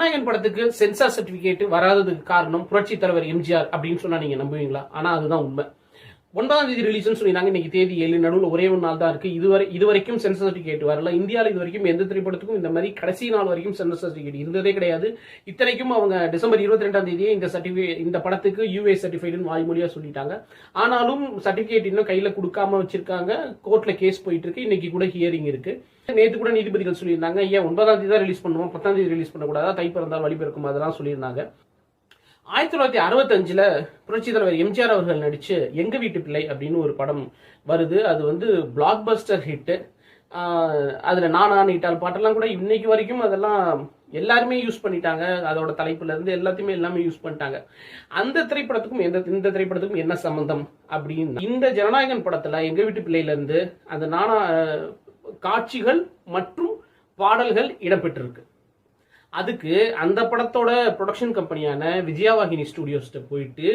ஜனநாயகன் படத்துக்கு sensor certificate வராததுக்கு காரணம் புரட்சி தலைவர் எம்ஜிஆர் அப்படின்னு சொன்னா நீங்க நம்புவீங்களா? ஆனா அதுதான் உண்மை. 9ஆம் தேதி ரிலீஸ்னு சொல்லியிருந்தாங்க. இன்னைக்கு தேதி 7, நடுவில் ஒரே ஒரு நாள் தான் இருக்கு. இதுவரைக்கும் சென்சார் சர்டிபிகேட் வரல. இந்தியாவில் இது வரைக்கும் எந்த திரைப்படத்துக்கும் இந்த மாதிரி கடைசி நாள் வரைக்கும் சென்சார் சர்டிபிகேட் இருந்ததே கிடையாது. இத்தனைக்கும் அவங்க டிசம்பர் 22ஆம் தேதியே இந்த படத்துக்கு யூஏ சர்டிஃபைடுன்னு வாய்மொழியா சொல்லிட்டாங்க. ஆனாலும் சர்டிபிகேட் இன்னும் கையில கொடுக்காம வச்சிருக்காங்க. கோர்ட்ல கேஸ் போயிட்டு இருக்கு. இன்னைக்கு கூட ஹியரிங் இருக்கு. நேற்று கூட நீதிபதிகள் சொல்லியிருந்தாங்க, ஏன் 9ஆம் தேதி தான் ரிலீஸ் பண்ணுவோம், 10ஆம் தேதி ரிலீஸ் பண்ணக்கூடாதா, தை பிறந்தால் வழி பிறக்கும், அதெல்லாம் சொல்லியிருந்தாங்க. 1965 புரட்சி தலைவர் எம்ஜிஆர் அவர்கள் நடிச்சு எங்க வீட்டு பிள்ளை அப்படின்னு ஒரு படம் வருது. அது வந்து பிளாக் பஸ்டர் ஹிட். அதுல நானா நீட்டால் பாட்டெல்லாம் கூட இன்னைக்கு வரைக்கும் அதெல்லாம் எல்லாருமே யூஸ் பண்ணிட்டாங்க. அதோட தலைப்புல இருந்து எல்லாமே யூஸ் பண்ணிட்டாங்க. அந்த திரைப்படத்துக்கும் இந்த திரைப்படத்துக்கும் என்ன சம்பந்தம் அப்படின்னு இந்த ஜனநாயகன் படத்துல எங்க வீட்டு பிள்ளையில இருந்து அந்த நானா காட்சிகள் மற்றும் பாடல்கள் இடம்பெற்றிருக்கு. அதுக்கு அந்த படத்தோட ப்ரொடக்ஷன் கம்பெனியான விஜயவாகினி ஸ்டுடியோஸ்ட போயிட்டு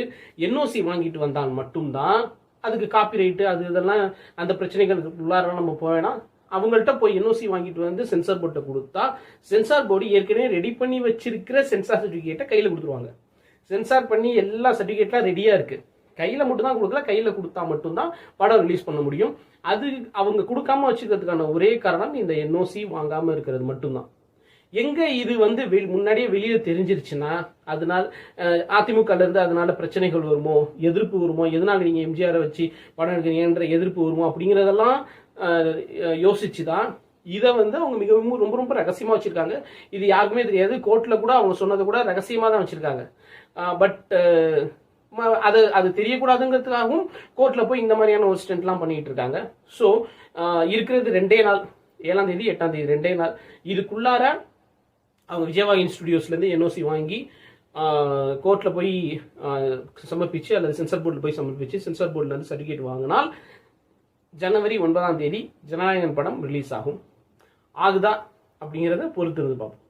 என்ஓசி வாங்கிட்டு வந்தால் மட்டும்தான் அதுக்கு காப்பிரைட்டு இதெல்லாம் அந்த பிரச்சனைகளுக்கு உள்ளார நம்ம போவேனா. அவங்கள்ட்ட போய் என்ஓசி வாங்கிட்டு வந்து சென்சார் போர்ட்டை கொடுத்தா சென்சார் போர்டு ஏற்கனவே ரெடி பண்ணி வச்சிருக்கிற சென்சார் சர்டிபிகேட்டை கையில் கொடுத்துருவாங்க. சென்சார் பண்ணி எல்லா சர்டிபிகேட்லாம் ரெடியா இருக்கு. கையில மட்டும் தான் கொடுக்கல. கையில கொடுத்தா மட்டும்தான் படம் ரிலீஸ் பண்ண முடியும். அது அவங்க கொடுக்காம வச்சுக்கிறதுக்கான ஒரே காரணம் இந்த என்ஓசி வாங்காம இருக்கிறது மட்டும்தான். எங்க இது வந்து முன்னாடியே வெளியே தெரிஞ்சிருச்சுன்னா அதனால அதிமுக இருந்து அதனால பிரச்சனைகள் வருமோ, எதிர்ப்பு வருமோ, எதனால நீங்க எம்ஜிஆரை வச்சு படம் எடுக்கிறீங்கன்ற எதிர்ப்பு வருமோ அப்படிங்கறதெல்லாம் யோசிச்சுதான் இதை வந்து அவங்க மிகவும் ரொம்ப ரொம்ப ரகசியமா வச்சிருக்காங்க. இது யாருக்குமே தெரியாது. கோர்ட்ல கூட அவங்க சொன்னதை கூட ரகசியமா தான் வச்சிருக்காங்க. பட் அது தெரியக்கூடாதுங்கிறதுக்காகவும் கோர்ட்ல போய் இந்த மாதிரியான ஒரு ஸ்டென்ட்லாம் பண்ணிட்டு இருக்காங்க. ஸோ இருக்கிறது 2 நாள், 7ஆம் தேதி 8ஆம் தேதி 2 நாள். இதுக்குள்ளார அவங்க விஜயவாகினி ஸ்டுடியோஸ்லேருந்து என்ஓசி வாங்கி கோர்ட்ல போய் சமர்ப்பிச்சு அல்லது சென்சார் போர்டில் போய் சமர்ப்பிச்சு சென்சார் போர்டில் இருந்து சர்டிஃபிகேட் வாங்கினால் ஜனவரி 9ஆம் தேதி ஜனநாயகன் படம் ரிலீஸ் ஆகும். ஆகுதா அப்படிங்கிறத பொறுத்து இருந்து பார்ப்போம்.